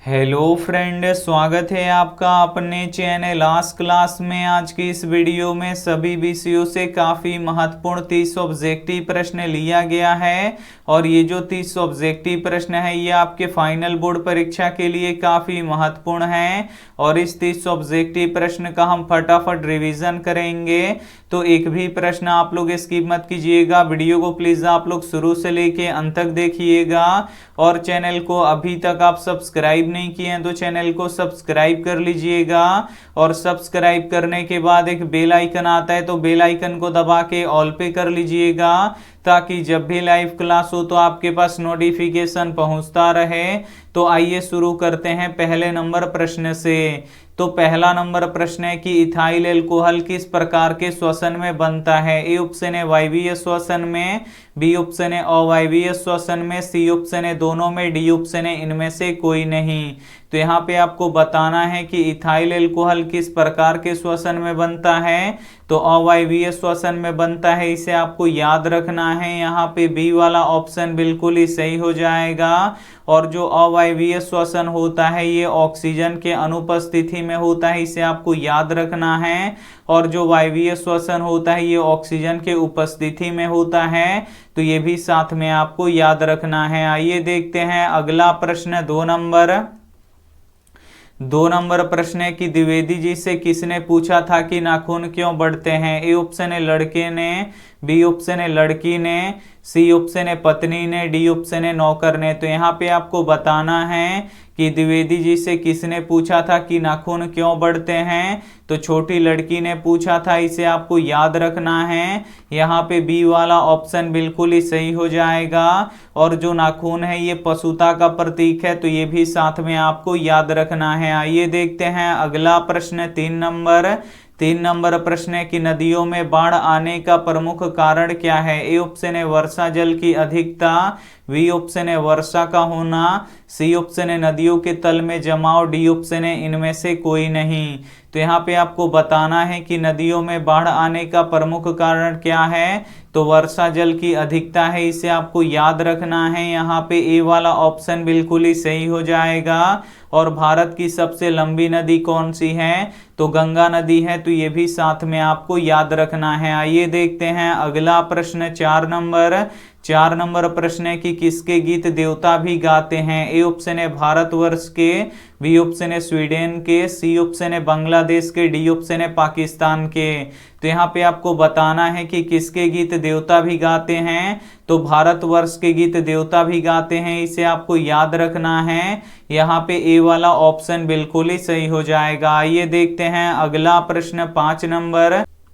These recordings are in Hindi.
हेलो फ्रेंड, स्वागत है आपका अपने चैनल आज क्लास में। आज की इस वीडियो में सभी विषयों से काफ़ी महत्वपूर्ण 30 ऑब्जेक्टिव प्रश्न लिया गया है और ये जो 30 ऑब्जेक्टिव प्रश्न है ये आपके फाइनल बोर्ड परीक्षा के लिए काफ़ी महत्वपूर्ण है और इस 30 ऑब्जेक्टिव प्रश्न का हम फटाफट रिवीजन करेंगे। तो एक भी प्रश्न आप लोग स्किप मत कीजिएगा, वीडियो को प्लीज़ आप लोग शुरू से लेके अंत तक देखिएगा और चैनल को अभी तक आप सब्सक्राइब नहीं किए हैं तो चैनल को सब्सक्राइब कर लीजिएगा और सब्सक्राइब करने के बाद एक बेल आइकन आता है तो बेल आइकन को दबा के ऑल पे कर लीजिएगा ताकि जब भी लाइव क्लास हो तो आपके पास नोटिफिकेशन पहुंचता रहे। तो आइए शुरू करते हैं पहले नंबर प्रश्न से। तो पहला नंबर प्रश्न है कि इथाइल अल्कोहल किस प्रकार के श्वसन में बनता है। ए ऑप्शन है वायवीय श्वसन में, बी ऑप्शन है अवायवीय श्वसन में, सी ऑप्शन है दोनों में, डी ऑप्शन है इनमें से कोई नहीं। तो यहाँ पे आपको बताना है कि इथाइल अल्कोहल किस प्रकार के श्वसन में बनता है। तो अवायवीय श्वसन में बनता है, इसे आपको याद रखना है। यहाँ पे बी वाला ऑप्शन बिल्कुल ही सही हो जाएगा। और जो अवायवीय श्वसन होता है ये ऑक्सीजन के अनुपस्थिति में होता है, इसे आपको याद रखना है। और जो वायवीय श्वसन होता है ये ऑक्सीजन के उपस्थिति में होता है, तो ये भी साथ में आपको याद रखना है। आइए देखते हैं अगला प्रश्न दो नंबर प्रश्न है कि द्विवेदी जी से किसने पूछा था कि नाखून क्यों बढ़ते हैं। ए ऑप्शन है लड़के ने, बी ऑप्शन है लड़की ने, सी ऑप्शन है पत्नी ने, डी ऑप्शन है नौकर ने। तो यहाँ पे आपको बताना है कि द्विवेदी जी से किसने पूछा था कि नाखून क्यों बढ़ते हैं। तो छोटी लड़की ने पूछा था, इसे आपको याद रखना है। यहाँ पे बी वाला ऑप्शन बिल्कुल ही सही हो जाएगा। और जो नाखून है ये पशुता का प्रतीक है, तो ये भी साथ में आपको याद रखना है। आइए देखते हैं अगला प्रश्न तीन नंबर प्रश्न है कि नदियों में बाढ़ आने का प्रमुख कारण क्या है। ए ऑप्शन है वर्षा जल की अधिकता, बी ऑप्शन है वर्षा का होना, सी ऑप्शन है नदियों के तल में जमाव, डी ऑप्शन है इनमें से कोई नहीं। तो यहाँ पे आपको बताना है कि नदियों में बाढ़ आने का प्रमुख कारण क्या है। तो वर्षा जल की अधिकता है, इसे आपको याद रखना है। यहाँ पे ए वाला ऑप्शन बिल्कुल ही सही हो जाएगा। और भारत की सबसे लंबी नदी कौन सी है। तो गंगा नदी है, तो ये भी साथ में आपको याद रखना है। आइए देखते हैं अगला प्रश्न चार नंबर प्रश्न है कि किसके गीत देवता भी गाते हैं। ए ऑप्शन है भारतवर्ष के, बी ऑप्शन है स्वीडन के, सी ऑप्शन है बांग्लादेश के, डी ऑप्शन है पाकिस्तान के। तो यहाँ पे आपको बताना है कि किसके गीत देवता भी गाते हैं। तो भारतवर्ष के गीत देवता भी गाते हैं, इसे आपको याद रखना है। यहाँ पे ए वाला ऑप्शन बिल्कुल ही सही हो जाएगा। आइए देखते हैं अगला प्रश्न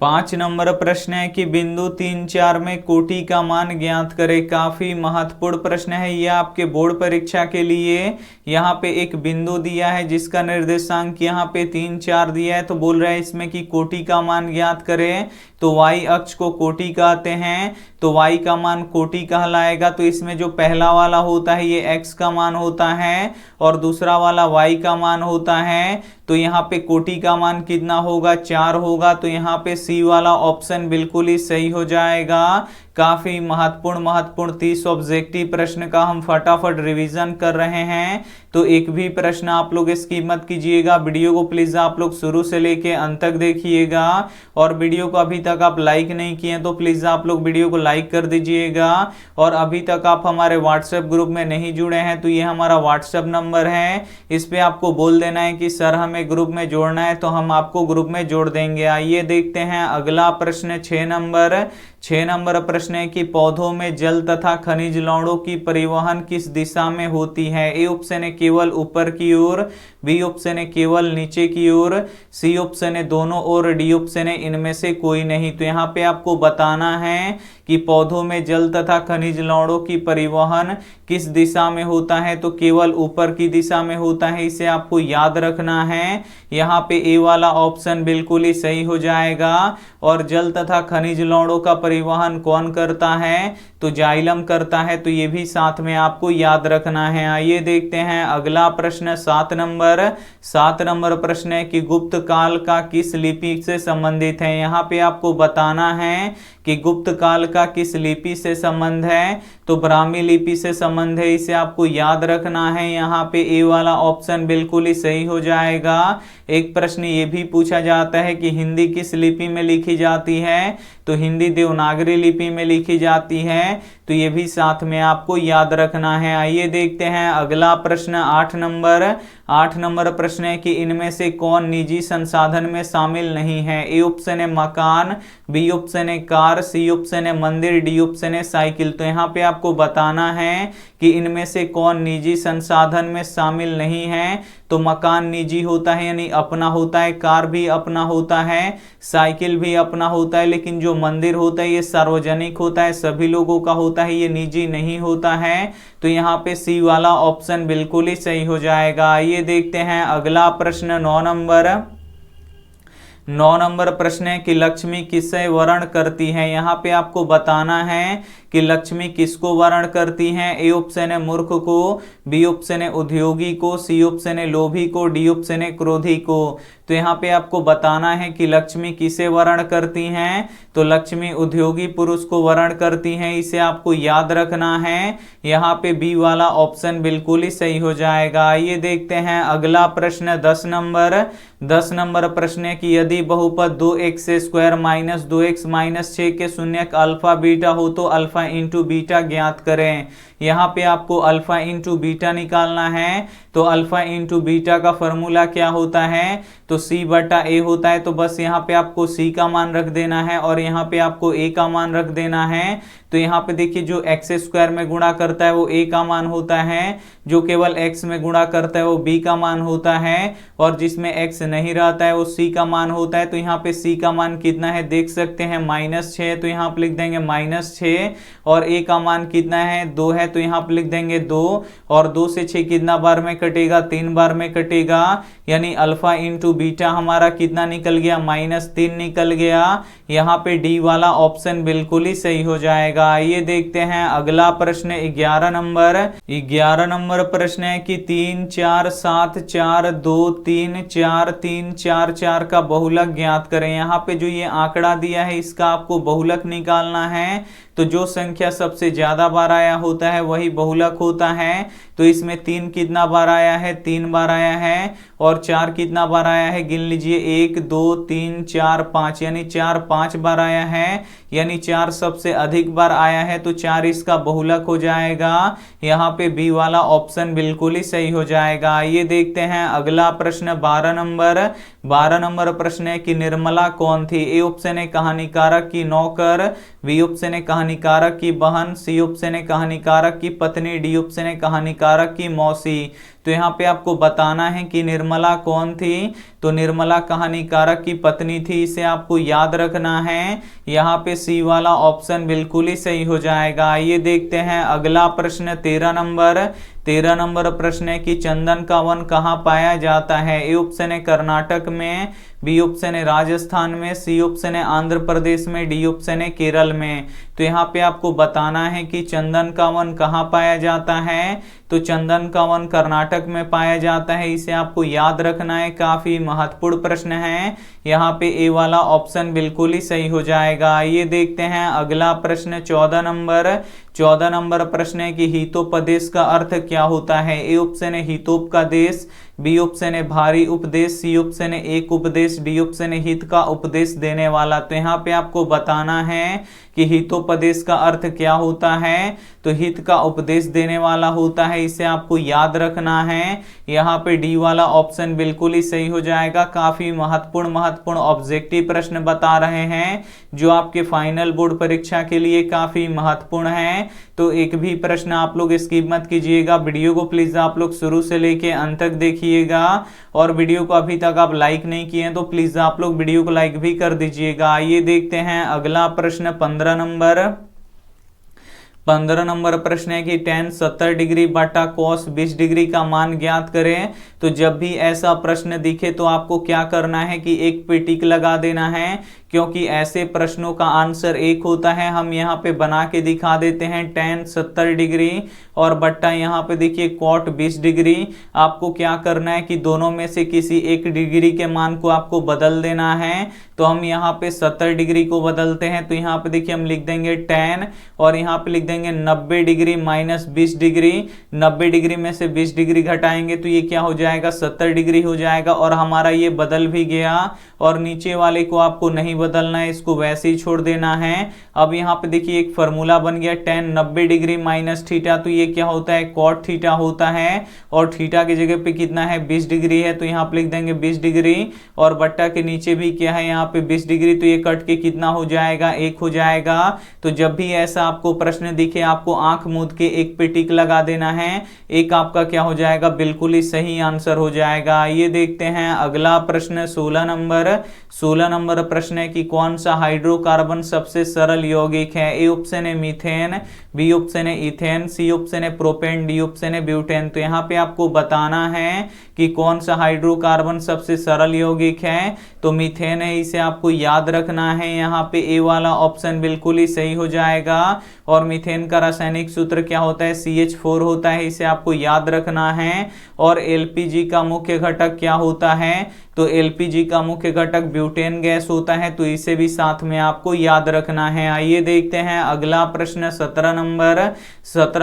पाँच नंबर प्रश्न है कि बिंदु 3, 4 में कोटि का मान ज्ञात करें। काफी महत्वपूर्ण प्रश्न है ये आपके बोर्ड परीक्षा के लिए। यहाँ पे एक बिंदु दिया है जिसका निर्देशांक यहाँ पे 3, 4 दिया है, तो बोल रहा है इसमें कि कोटि का मान ज्ञात करें। तो y अक्ष को कोटि कहते हैं, तो y का मान कोटि कहलाएगा। तो इसमें जो पहला वाला होता है ये x का मान होता है और दूसरा वाला y का मान होता है। तो यहाँ पे कोटि का मान कितना होगा, 4 होगा। तो यहाँ पे सी वाला ऑप्शन बिल्कुल ही सही हो जाएगा। काफी महत्वपूर्ण 30 ऑब्जेक्टिव प्रश्न का हम फटाफट रिवीजन कर रहे हैं, तो एक भी प्रश्न आप लोग स्किप मत कीजिएगा। वीडियो को प्लीज आप लोग शुरू से लेके अंत तक देखिएगा और वीडियो को अभी तक आप लाइक नहीं किए तो प्लीज आप लोग वीडियो को लाइक कर दीजिएगा। और अभी तक आप हमारे व्हाट्सएप ग्रुप में नहीं जुड़े हैं तो ये हमारा व्हाट्सएप नंबर है, इस पे आपको बोल देना है कि सर हमें ग्रुप में जोड़ना है, तो हम आपको ग्रुप में जोड़ देंगे। आइए देखते हैं अगला प्रश्न 6 नंबर प्रश्न है कि पौधों में जल तथा खनिज लवणों की परिवहन किस दिशा में होती है। ए ऑप्शन है केवल ऊपर की ओर, बी ऑप्शन है केवल नीचे की ओर, सी ऑप्शन है दोनों ओर, डी ऑप्शन है इनमें से कोई नहीं। तो यहाँ पे आपको बताना है कि पौधों में जल तथा खनिज लवणों की परिवहन किस दिशा में होता है। तो केवल ऊपर की दिशा में होता है, इसे आपको याद रखना है। यहाँ पे ए वाला ऑप्शन बिल्कुल ही सही हो जाएगा। और जल तथा खनिज लवणों का परिवहन कौन करता है, तो जाइलम करता है, तो ये भी साथ में आपको याद रखना है। आइए देखते हैं अगला प्रश्न 7 नंबर प्रश्न है कि गुप्त काल का किस लिपि से संबंधित है। यहाँ पे आपको बताना है कि गुप्त काल का किस लिपि से संबंध है, तो ब्राह्मी लिपि से संबंध है। इसे आपको याद रखना है। यहाँ पे ए वाला ऑप्शन बिल्कुल ही सही हो जाएगा। एक प्रश्न ये भी पूछा जाता है कि हिंदी किस लिपि में लिखी जाती है, तो हिंदी देवनागरी लिपि में लिखी जाती है, तो ये भी साथ में आपको याद रखना है। आइए देखते हैं अगला प्रश्न 8 नंबर प्रश्न है कि इनमें से कौन निजी संसाधन में शामिल नहीं है। ए ऑप्शन है मकान, बी ऑप्शन है कार, सी ऑप्शन है मंदिर, डी ऑप्शन है साइकिल। तो यहाँ पे आपको बताना है कि इनमें से कौन निजी संसाधन में शामिल नहीं है। तो मकान निजी होता है यानी अपना होता है, कार भी अपना होता है, साइकिल भी अपना होता है, लेकिन जो मंदिर होता है ये सार्वजनिक होता है, सभी लोगों का होता है, ये निजी नहीं होता है। तो यहाँ पे सी वाला ऑप्शन बिल्कुल ही सही हो जाएगा। आइए देखते हैं अगला प्रश्न 9 नंबर प्रश्न है कि लक्ष्मी किससे वर्ण करती है। यहाँ पे आपको बताना है कि लक्ष्मी किसको वर्ण करती हैं। ए ऑप्शन है मूर्ख को, बी ऑप्शन है उद्योगी को, सी ऑप्शन है लोभी को, डी ऑप्शन है क्रोधी को। तो यहाँ पे आपको बताना है कि लक्ष्मी किसे वर्ण करती हैं, तो लक्ष्मी उद्योगी पुरुष को वर्ण करती हैं। इसे आपको याद रखना है। यहाँ पे बी वाला ऑप्शन बिल्कुल ही सही हो जाएगा। आइए देखते हैं अगला प्रश्न 10 नंबर प्रश्न है कि यदि बहुपद 2x² माइनस 2x माइनस 6 के शून्यक अल्फा बीटा हो तो अल्फा इंटू बीटा ज्ञात करें। यहाँ पे आपको अल्फा इंटू बीटा निकालना है। तो अल्फा इंटू बीटा का फॉर्मूला क्या होता है, तो c बटा a होता है। तो बस यहाँ पे आपको c का मान रख देना है और यहाँ पे आपको a का मान रख देना है। तो यहाँ पे देखिए जो x² में गुणा करता है वो a का मान होता है, जो केवल x में गुणा करता है वो b का मान होता है, और जिसमें x नहीं रहता है वो c का मान होता है। तो यहाँ पे c का मान कितना है देख सकते हैं -6, तो यहाँ पे लिख देंगे -6, और a का मान कितना है 2 है, तो यहाँ पे लिख देंगे 2, और 2 से 6 कितना बार में कटेगा, 3 बार में कटेगा, यानी अल्फा इंटू बीटा हमारा कितना निकल गया, -3 निकल गया। यहाँ पे डी वाला ऑप्शन बिल्कुल ही सही हो जाएगा। ये देखते हैं अगला प्रश्न 11 नंबर प्रश्न है कि 3 4 7 4 2 3 4 3 4 4 का बहुलक ज्ञात करें। यहाँ पे जो ये आंकड़ा दिया है इसका आपको बहुलक निकालना है। तो जो संख्या सबसे ज्यादा बार आया होता है वही बहुलक होता है। तो इसमें 3 कितना बार आया है, 3 बार आया है, और 4 कितना बार आया है, गिन लीजिए 1 2 3 4 5, यानी 4 5 बार आया है, यानी 4 सबसे अधिक बार आया है। तो 4 इसका बहुलक हो जाएगा। यहाँ पे बी वाला ऑप्शन बिल्कुल ही सही हो जाएगा। ये देखते हैं अगला प्रश्न 12 नंबर प्रश्न है कि निर्मला कौन थी। ए ऑप्शन है कहानीकारक की नौकर, बी ऑप्शन है कहानीकारक की बहन, सी ऑप्शन है कहानीकारक की पत्नी, डी ऑप्शन है कहानीकारक की मौसी। तो यहाँ पे आपको बताना है कि निर्मला कौन थी, तो निर्मला कहानीकारक की पत्नी थी। इसे आपको याद रखना है। यहाँ पे सी वाला ऑप्शन बिल्कुल ही सही हो जाएगा। ये देखते हैं अगला प्रश्न 13 नंबर प्रश्न है कि चंदन का वन कहाँ पाया जाता है। ए ऑप्शन है कर्नाटक में, बी ऑप्शन है राजस्थान में, सी ऑप्शन है आंध्र प्रदेश में, डी ऑप्शन है केरल में। तो यहाँ पे आपको बताना है कि चंदन का वन कहाँ पाया जाता है, तो चंदन का वन कर्नाटक में पाया जाता है। इसे आपको याद रखना है, काफी महत्वपूर्ण प्रश्न है। यहाँ पे ए वाला ऑप्शन बिल्कुल ही सही हो जाएगा। ये देखते हैं अगला प्रश्न 14 नंबर प्रश्न है कि हितोपदेश का अर्थ क्या होता है। ए ऑप्शन है हितोप का देश, बी ऑप्शन है भारी उपदेश, सी ऑप्शन है एक उपदेश, डी ऑप्शन है हित का उपदेश देने वाला। तो यहाँ पे आपको बताना है कि हितोपदेश का अर्थ क्या होता है, तो हित का उपदेश देने वाला होता है। इसे आपको याद रखना है। यहाँ पे डी वाला ऑप्शन बिल्कुल ही सही हो जाएगा। काफी महत्वपूर्ण ऑब्जेक्टिव प्रश्न बता रहे हैं जो आपके फाइनल बोर्ड परीक्षा के लिए काफी महत्वपूर्ण है। तो एक भी प्रश्न आप लोग स्किप मत कीजिएगा। वीडियो को प्लीज आप लोग शुरू से लेके अंत तक देखिएगा, और वीडियो को अभी तक आप लाइक नहीं किए हैं तो प्लीज आप लोग वीडियो को लाइक भी कर दीजिएगा। आइए देखते हैं अगला प्रश्न 15 नंबर प्रश्न है कि tan 70 डिग्री बटा cos 20 डिग्री का मान ज्ञात करें। तो जब भी ऐसा प्रश्न दिखे तो आपको क्या करना है कि एक पे टिक लगा देना है, क्योंकि ऐसे प्रश्नों का आंसर एक होता है। हम यहाँ पे बना के दिखा देते हैं, tan 70 डिग्री और बट्टा यहाँ पे देखिए cot 20 डिग्री। आपको क्या करना है कि दोनों में से किसी एक डिग्री के मान को आपको बदल देना है। तो हम यहाँ पे 70 डिग्री को बदलते हैं, तो यहाँ पे देखिए हम लिख देंगे tan और यहाँ पे लिख देंगे 90 डिग्री माइनस 20 डिग्री। 90 डिग्री में से 20 डिग्री घटाएंगे तो ये क्या हो जाएगा, 70 डिग्री हो जाएगा। और हमारा ये बदल भी गया और नीचे वाले को आपको नहीं बदलना है, इसको वैसे ही छोड़ देना है। अब यहाँ पे देखिए एक फॉर्मूला बन गया tan 90 डिग्री माइनस थीटा, तो ये क्या होता है, cot थीटा होता है। और थीटा की जगह पे कितना है, 20 डिग्री है, तो यहाँ पे लिख देंगे 20 डिग्री और बट्टा के नीचे भी क्या है, यहाँ पे 20 डिग्री, तो ये कट के कितना हो जाएगा, 1 हो जाएगा। तो जब भी ऐसा आपको प्रश्न दिखे आपको आंख मूंद के एक पे टिक लगा देना है, एक आपका क्या हो जाएगा, बिल्कुल ही सही आंसर हो जाएगा। ये देखते हैं अगला प्रश्न 16 नंबर प्रश्न है कि कौन सा हाइड्रोकार्बन सबसे सरल यौगिक है। ए ऑप्शन है मीथेन, बी ऑप्शन है इथेन, सी ऑप्शन है प्रोपेन, डी ऑप्शन है ब्यूटेन। तो यहाँ पे आपको बताना है कि कौन सा हाइड्रोकार्बन सबसे सरल यौगिक है। तो मीथेन है, इसे आपको याद रखना है। यहाँ पे ए वाला ऑप्शन बिल्कुल ही सही हो जाएगा। और मीथेन का रासायनिक सूत्र क्या होता है, CH4 होता है, इसे आपको याद रखना है। और LPG का मुख्य घटक क्या होता है, तो LPG का मुख्य घटक ब्यूटेन गैस होता है, तो इसे भी साथ में आपको याद रखना है। आइए देखते हैं अगला प्रश्न 17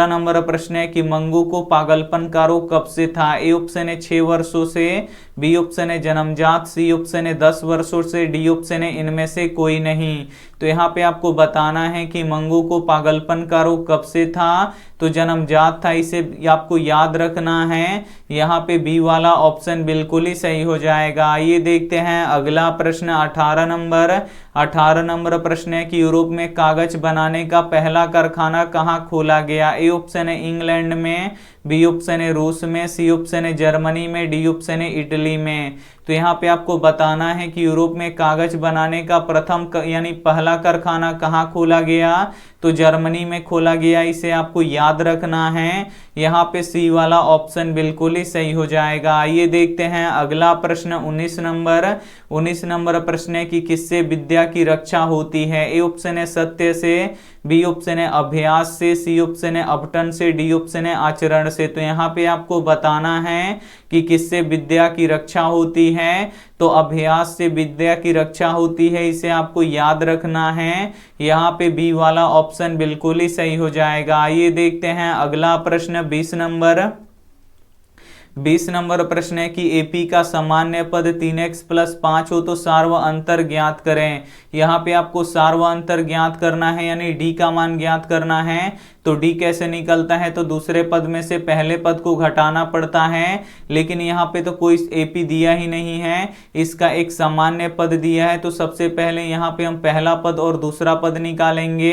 नंबर प्रश्न है कि मंगू को पागलपन का रोग कब से था। ए ऑप्शन है 6 वर्षों से, बी ऑप्शन है जन्मजात, सी ऑप्शन है 10 वर्षों से, डी ऑप्शन है इनमें से कोई नहीं। तो यहाँ पे आपको बताना है कि मंगू को पागलपन का रोग कब से था, तो जन्मजात था, इसे आपको याद रखना है। यहाँ पे बी वाला ऑप्शन बिल्कुल ही सही हो जाएगा। ये देखते हैं अगला प्रश्न 18 नंबर प्रश्न है कि यूरोप में कागज बनाने का पहला कारखाना कहाँ खोला गया। ए ऑप्शन है इंग्लैंड में, बी ऑप्शन है रूस में, सी ऑप्शन है जर्मनी में, डी ऑप्शन है इटली में। तो यहाँ पे आपको बताना है कि यूरोप में कागज बनाने का प्रथम यानी पहला कारखाना कहाँ खोला गया, तो जर्मनी में खोला गया, इसे आपको याद रखना है। यहाँ पे सी वाला ऑप्शन बिल्कुल ही सही हो जाएगा। आइए देखते हैं अगला प्रश्न 19 नंबर प्रश्न है कि किससे विद्या की रक्षा होती है। ए ऑप्शन है सत्य से, बी ऑप्शन है अभ्यास से, सी ऑप्शन है अपठन से, डी ऑप्शन है आचरण से। तो यहाँ पे आपको बताना है कि किससे विद्या की रक्षा होती है, तो अभ्यास से विद्या की रक्षा होती है, इसे आपको याद रखना है। यहाँ पे बी वाला ऑप्शन बिल्कुल ही सही हो जाएगा। आइए देखते हैं अगला प्रश्न 20 नंबर प्रश्न है कि एपी का सामान्य पद 3x+5 हो तो सार्व अंतर ज्ञात करें। यहाँ पे आपको सार्व अंतर ज्ञात करना है, यानी डी का मान ज्ञात करना है। तो डी कैसे निकलता है, तो दूसरे पद में से पहले पद को घटाना पड़ता है, लेकिन यहाँ पे तो कोई एपी दिया ही नहीं है, इसका एक सामान्य पद दिया है। तो सबसे पहले यहाँ पे हम पहला पद और दूसरा पद निकालेंगे।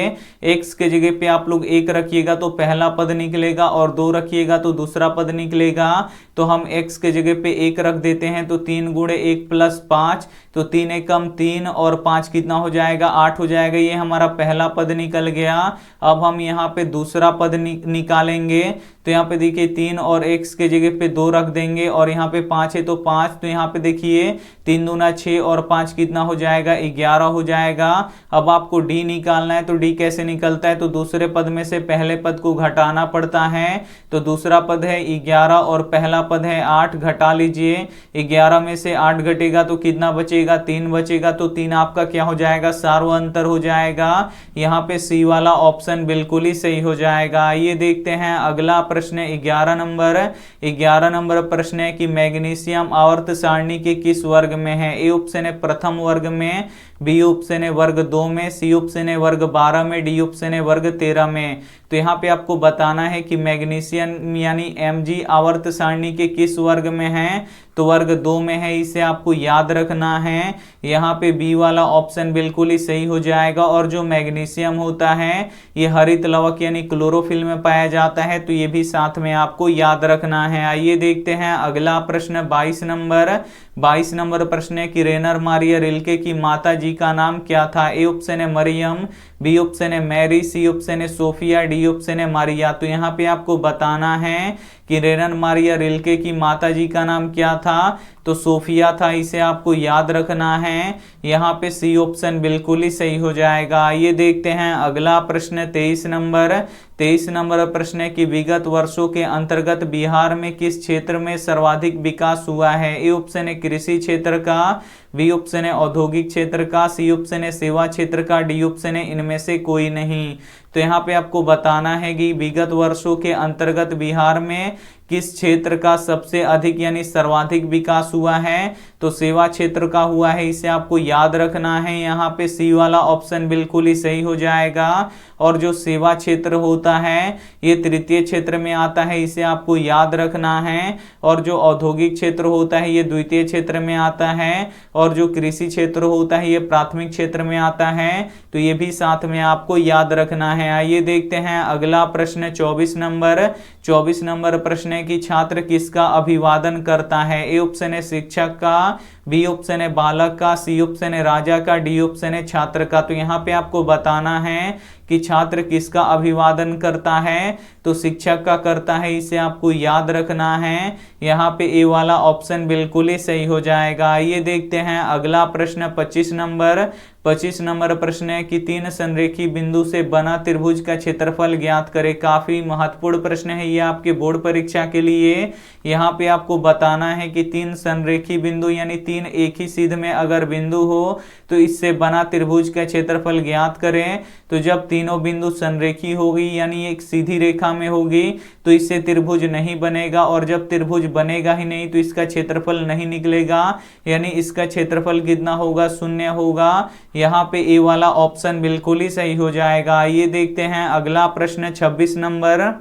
x के जगह पे आप लोग 1 रखिएगा तो पहला पद निकलेगा, और 2 रखिएगा तो दूसरा पद निकलेगा। तो हम x के जगह पे 1 रख देते हैं, तो 3 गुणे 1 + 5, तो 3 एकम 3 और 5 कितना हो जाएगा, 8 हो जाएगा। ये हमारा पहला पद निकल गया। अब हम यहाँ पे दूसरा पद निकालेंगे। तो यहाँ पे देखिए 3 और x के जगह पे 2 रख देंगे, और यहाँ पे 5 है तो 5, तो यहाँ पे देखिए 3 दूना 6 और 5 कितना हो जाएगा, 11 हो जाएगा। अब आपको d निकालना है, तो d कैसे निकलता है, तो दूसरे पद में से पहले पद को घटाना पड़ता है। तो दूसरा पद है 11 और पहला पद है 8, घटा लीजिए। 11 में से 8 घटेगा तो कितना बचेगा, 3 बचेगा। तो 3 आपका क्या हो जाएगा, सार्व अंतर हो जाएगा। यहाँ पे सी वाला ऑप्शन बिल्कुल ही सही हो जाएगा। ये देखते हैं अगला प्रश्न 11 नंबर प्रश्न है कि मैग्नीशियम आवर्त सारणी के किस वर्ग में है। ए ऑप्शन है प्रथम वर्ग में, बी ऑप्शन है वर्ग 2 में, सी ऑप्शन है वर्ग 12 में, डी ऑप्शन है वर्ग 13 में। तो यहाँ पे आपको बताना है कि मैग्नीशियम यानी Mg आवर्त सारणी के किस वर्ग में है, तो वर्ग 2 में है, इसे आपको याद रखना है। यहाँ पे बी वाला ऑप्शन बिल्कुल ही सही हो जाएगा। और जो मैग्नीशियम होता है ये हरित लवक यानी क्लोरोफिल में पाया जाता है, तो ये भी साथ में आपको याद रखना है। आइए देखते हैं अगला प्रश्न 22 नंबर प्रश्न है कि रेनर मारिया रिल्के की माता जी का नाम क्या था। ए ऑप्शन है मरियम, बी ऑप्शन है मैरी, सी ऑप्शन है सोफिया, डी ऑप्शन है मारिया। तो यहाँ पे आपको बताना है कि रेनन मारिया रिल्के की माताजी का नाम क्या था, तो सोफिया था। इसे आपको याद रखना है। यहाँ पे सी ऑप्शन बिल्कुल ही सही हो जाएगा। ये देखते हैं अगला प्रश्न 23 नंबर। 23 नंबर प्रश्न है कि विगत वर्षों के अंतर्गत बिहार में किस क्षेत्र में सर्वाधिक विकास हुआ है। ए ऑप्शन है कृषि क्षेत्र का, बी ऑप्शन है औद्योगिक क्षेत्र का, सी ऑप्शन है सेवा क्षेत्र का, डी ऑप्शन है इनमें से कोई नहीं। तो यहाँ पे आपको बताना है कि विगत वर्षों के अंतर्गत बिहार में किस क्षेत्र का सबसे अधिक यानी सर्वाधिक विकास हुआ है, तो सेवा क्षेत्र का हुआ है। इसे आपको याद रखना है। यहाँ पे सी वाला ऑप्शन बिल्कुल ही सही हो जाएगा। और जो सेवा क्षेत्र होता है ये तृतीय क्षेत्र में आता है, इसे आपको याद रखना है। और जो औद्योगिक क्षेत्र होता है ये द्वितीय क्षेत्र में आता है। और जो कृषि क्षेत्र होता है ये प्राथमिक क्षेत्र में आता है। तो ये भी साथ में आपको याद रखना है। आइए देखते हैं अगला प्रश्न 24 नंबर। 24 नंबर प्रश्न है कि छात्र किसका अभिवादन करता है। ए ऑप्शन है शिक्षक का, बी ऑप्शन है बालक का, सी ऑप्शन है राजा का, डी ऑप्शन है छात्र का। तो यहाँ पे आपको बताना है कि छात्र किसका अभिवादन करता है, तो शिक्षक का करता है। इसे आपको याद रखना है। यहाँ पे ए वाला ऑप्शन बिल्कुल ही सही हो जाएगा। ये देखते हैं अगला प्रश्न 25 नंबर। 25 नंबर प्रश्न है कि तीन संरेखी बिंदु से बना त्रिभुज का क्षेत्रफल ज्ञात करें। काफी महत्वपूर्ण प्रश्न है ये आपके बोर्ड परीक्षा के लिए। यहाँ पे आपको बताना है कि तीन संरेखी बिंदु यानी तीन एक ही सीध में अगर बिंदु हो तो इससे बना त्रिभुज का क्षेत्रफल ज्ञात करें। तो जब तीनों बिंदु संरेखी होगी यानी एक सीधी रेखा में होगी तो इससे त्रिभुज नहीं बनेगा। और जब त्रिभुज बनेगा ही नहीं तो इसका क्षेत्रफल नहीं निकलेगा, यानी इसका क्षेत्रफल कितना होगा, 0 होगा। यहाँ पे ए वाला ऑप्शन बिल्कुल ही सही हो जाएगा। ये देखते हैं अगला प्रश्न 26 नंबर।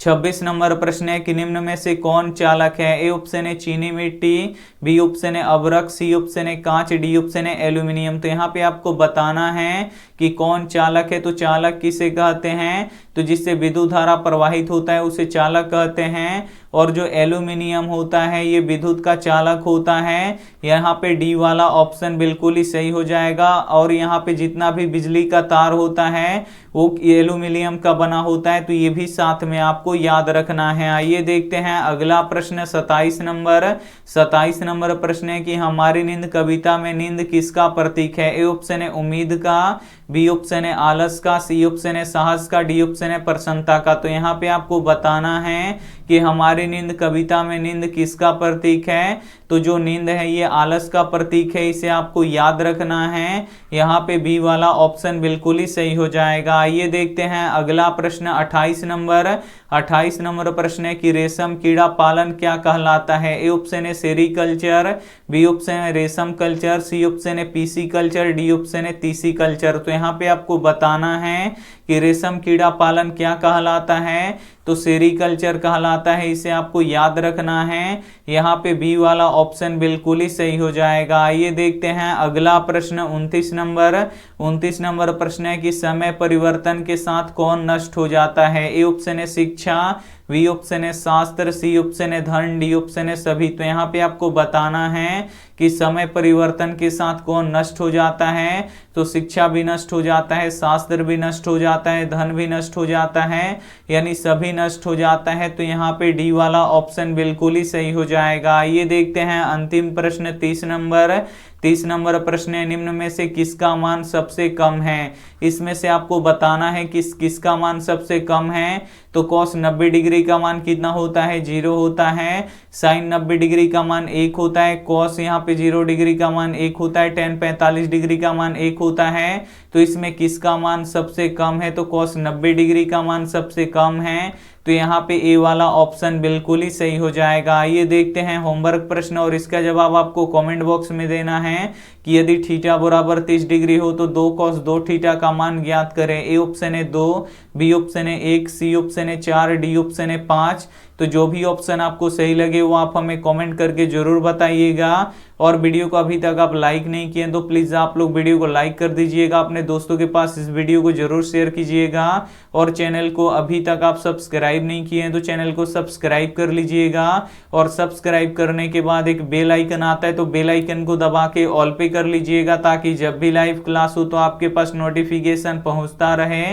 26 नंबर प्रश्न है कि निम्न में से कौन चालक है। ए ऑप्शन है चीनी मिट्टी, बी ऑप्शन है अभ्रक, सी ऑप्शन है कांच, डी ऑप्शन है एल्यूमिनियम। तो यहाँ पे आपको बताना है कि कौन चालक है। तो चालक किसे कहते हैं, तो जिससे विद्युत धारा प्रवाहित होता है उसे चालक कहते हैं। और जो एल्यूमिनियम होता है ये विद्युत का चालक होता है। यहाँ पे डी वाला ऑप्शन बिल्कुल ही सही हो जाएगा। और यहाँ पे जितना भी बिजली का तार होता है वो एल्यूमिनियम का बना होता है। तो ये भी साथ में आपको याद रखना है। आइए देखते हैं अगला प्रश्न 27 नंबर। 27 नंबर प्रश्न है कि हमारी नींद कविता में नींद किसका प्रतीक है। ए ऑप्शन है उम्मीद का, बी ऑप्शन है आलस का, सी ऑप्शन है साहस का, डी ऑप्शन है प्रसन्नता का। तो यहाँ पे आपको बताना है कि हमारी नींद कविता में नींद किसका प्रतीक है। तो जो नींद है ये आलस का प्रतीक है, इसे आपको याद रखना है। यहाँ पे बी वाला ऑप्शन बिल्कुल ही सही हो जाएगा। आइए देखते हैं अगला प्रश्न 28 नंबर। 28 नंबर प्रश्न है कि रेशम कीड़ा पालन क्या कहलाता है। ए ऑप्शन है सेरीकल्चर, बी ऑप्शन है रेशम कल्चर, सी ऑप्शन है पीसी कल्चर, डी ऑप्शन है तीसी कल्चर। तो यहाँ पे आपको बताना है कि रेशम कीड़ा पालन क्या कहलाता है, तो सेरीकल्चर कहलाता है। इसे आपको याद रखना है। यहाँ पे बी वाला ऑप्शन बिल्कुल ही सही हो जाएगा। आइए देखते हैं अगला प्रश्न 29 नंबर। 29 नंबर प्रश्न है कि समय परिवर्तन के साथ कौन नष्ट हो जाता है। ए ऑप्शन है शिक्षा, बी ऑप्शन है शास्त्र, सी ऑप्शन है धन, डी ऑप्शन है सभी। तो यहाँ पे आपको बताना है कि समय परिवर्तन के साथ कौन नष्ट हो जाता है। तो शिक्षा भी नष्ट हो जाता है, शास्त्र भी नष्ट हो जाता है, धन भी नष्ट हो जाता है, यानी सभी नष्ट हो जाता है। तो यहाँ पे डी वाला ऑप्शन बिल्कुल ही सही हो जाएगा। ये देखते हैं अंतिम प्रश्न 30 नंबर। 30 नंबर प्रश्न है निम्न में से किसका मान सबसे कम है। इसमें से आपको बताना है कि किसका मान सबसे कम है। तो cos 90 डिग्री का मान कितना होता है, 0 होता है। sin 90 डिग्री का मान 1 होता है। cos यहाँ पे 0 डिग्री का मान 1 होता है। tan 45 डिग्री का मान 1 होता है। तो इसमें किसका मान सबसे कम है, तो cos 90 डिग्री का मान सबसे कम है। तो यहाँ पे ए वाला ऑप्शन बिल्कुल ही सही हो जाएगा। ये देखते हैं होमवर्क प्रश्न और इसका जवाब आपको कमेंट बॉक्स में देना है कि यदि थीटा बराबर 30 डिग्री हो तो 2 cos 2 थीटा का मान ज्ञात करें। ए ऑप्शन है 2, बी ऑप्शन है 1, सी ऑप्शन है 4, डी ऑप्शन है 5, तो जो भी ऑप्शन आपको सही लगे वो आप हमें कमेंट करके जरूर बताइएगा। और वीडियो को अभी तक आप लाइक नहीं किए तो प्लीज आप लोग वीडियो को लाइक कर दीजिएगा, अपने दोस्तों के पास इस वीडियो को जरूर शेयर कीजिएगा। और चैनल को अभी तक आप सब्सक्राइब नहीं किए हैं तो चैनल को सब्सक्राइब कर लीजिएगा। और सब्सक्राइब करने के बाद एक बेल आइकन आता है तो बेल आइकन को दबा के ऑल पे कर लीजिएगा, ताकि जब भी लाइव क्लास हो तो आपके पास नोटिफिकेशन पहुंचता रहे।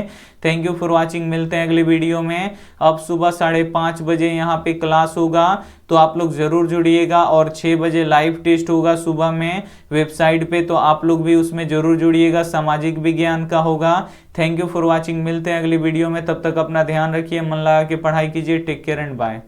थैंक यू फॉर वॉचिंग, मिलते हैं अगली वीडियो में। अब सुबह 5:30 बजे यहाँ पे क्लास होगा तो आप लोग जरूर जुड़िएगा। और 6 बजे लाइव टेस्ट होगा सुबह में वेबसाइट पे, तो आप लोग भी उसमें जरूर जुड़िएगा, सामाजिक विज्ञान का होगा। थैंक यू फॉर वॉचिंग, मिलते हैं अगली वीडियो में। तब तक अपना ध्यान रखिए, मन लगा के पढ़ाई कीजिए। Take care and bye.